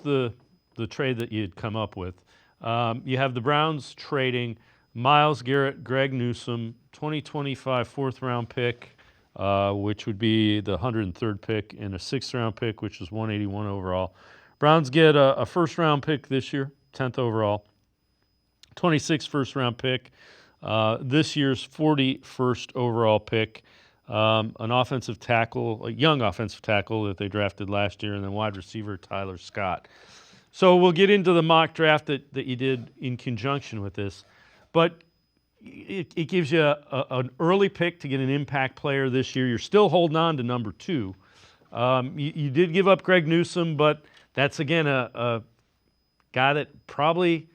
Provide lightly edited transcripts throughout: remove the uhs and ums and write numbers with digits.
the trade that you'd come up with. You have the Browns trading Myles Garrett, Greg Newsome, 2025 fourth-round pick, which would be the 103rd pick, and a sixth-round pick, which is 181 overall. Browns get a first-round pick this year, 10th overall, 26th first-round pick, this year's 41st overall pick, an offensive tackle, a young offensive tackle that they drafted last year, and then wide receiver Tyler Scott. So we'll get into the mock draft that you did in conjunction with this, but it gives you an early pick to get an impact player this year. You're still holding on to number 2. You did give up Greg Newsome, but that's, again, a guy that probably,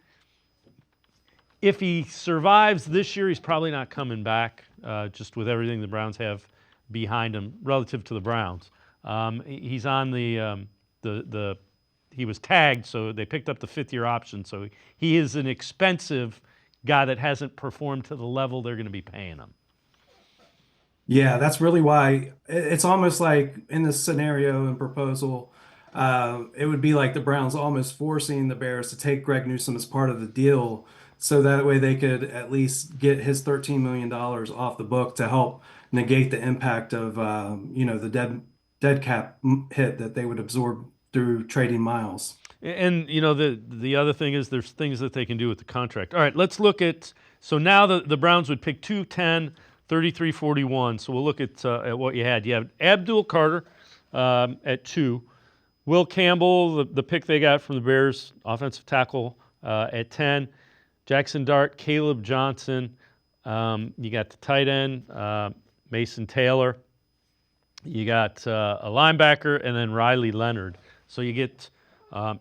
if he survives this year, he's probably not coming back, just with everything the Browns have behind him relative to the Browns. He's on he was tagged, so they picked up the fifth-year option. So he is an expensive guy that hasn't performed to the level they're going to be paying him. Yeah, that's really why it's almost like in this scenario and proposal, it would be like the Browns almost forcing the Bears to take Greg Newsome as part of the deal, so that way they could at least get his $13 million off the book to help negate the impact of the dead cap hit that they would absorb through trading Myles. And the other thing is there's things that they can do with the contract. All right, let's look at, so now the Browns would pick 2, 10, 33, 41. So we'll look at what you had. You have Abdul Carter at 2. Will Campbell, the pick they got from the Bears, offensive tackle, at 10. Jackson Dart, Caleb Johnson. You got the tight end, Mason Taylor. You got a linebacker, and then Riley Leonard. So you get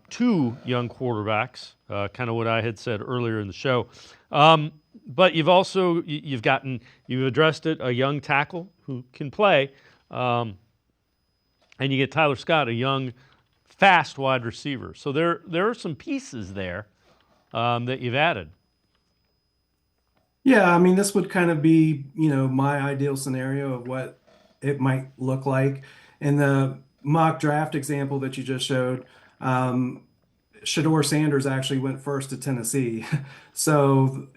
2 young quarterbacks, kind of what I had said earlier in the show. But you've addressed it, a young tackle who can play, and you get Tyler Scott, a young, fast wide receiver. So there are some pieces there that you've added. Yeah, I mean, this would kind of be, my ideal scenario of what it might look like. In the mock draft example that you just showed, Shador Sanders actually went first to Tennessee. So,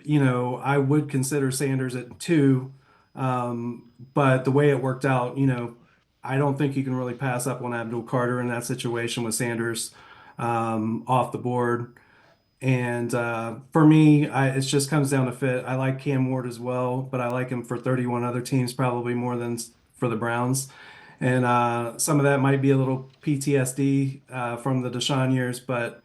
I would consider Sanders at 2. But the way it worked out, I don't think you can really pass up on Abdul Carter in that situation with Sanders off the board. And for me, it just comes down to fit. I like Cam Ward as well, but I like him for 31 other teams probably more than for the Browns. And some of that might be a little PTSD from the Deshaun years, but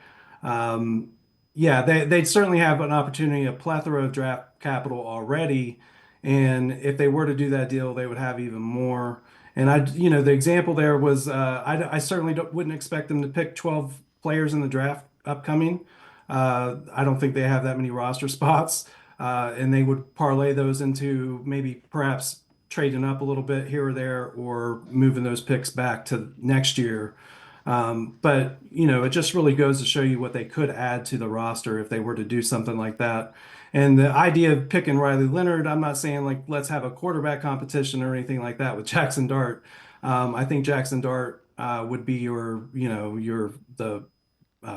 yeah, they'd certainly have an opportunity, a plethora of draft capital already. And if they were to do that deal, they would have even more. And the example there was, I certainly wouldn't expect them to pick 12 players in the draft upcoming. I don't think they have that many roster spots, and they would parlay those into maybe perhaps trading up a little bit here or there, or moving those picks back to next year. But it just really goes to show you what they could add to the roster if they were to do something like that. And the idea of picking Riley Leonard, I'm not saying like let's have a quarterback competition or anything like that with Jackson Dart. I think Jackson Dart would be the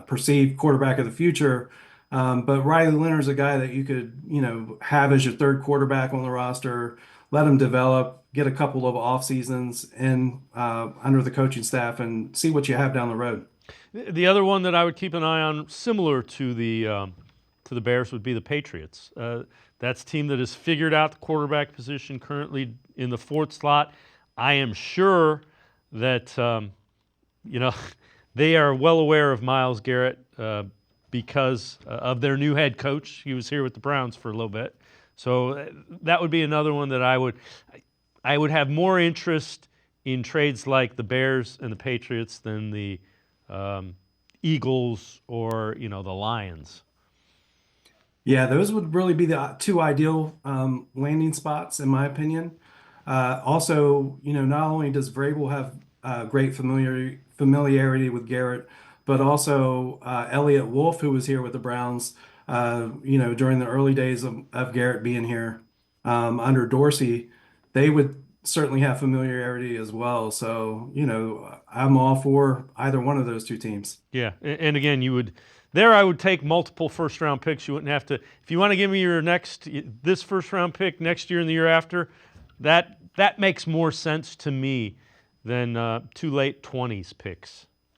perceived quarterback of the future. But Riley Leonard's a guy that you could, have as your third quarterback on the roster, let him develop, get a couple of off seasons in under the coaching staff, and see what you have down the road. The other one that I would keep an eye on, similar to the Bears, would be the Patriots. That's a team that has figured out the quarterback position, currently in the 4th slot. I am sure that they are well aware of Myles Garrett because of their new head coach. He was here with the Browns for a little bit. So that would be another one that I would have more interest in trades like the Bears and the Patriots than the Eagles or the Lions. Yeah, those would really be the 2 ideal landing spots, in my opinion. Also, not only does Vrabel have great familiarity with Garrett, but also Elliott Wolf, who was here with the Browns, during the early days of Garrett being here under Dorsey. They would certainly have familiarity as well. So, I'm all for either one of those two teams. Yeah, and again, I would take multiple first round picks. You wouldn't have to, if you want to give me this first round pick next year and the year after, that makes more sense to me than two late 20s picks.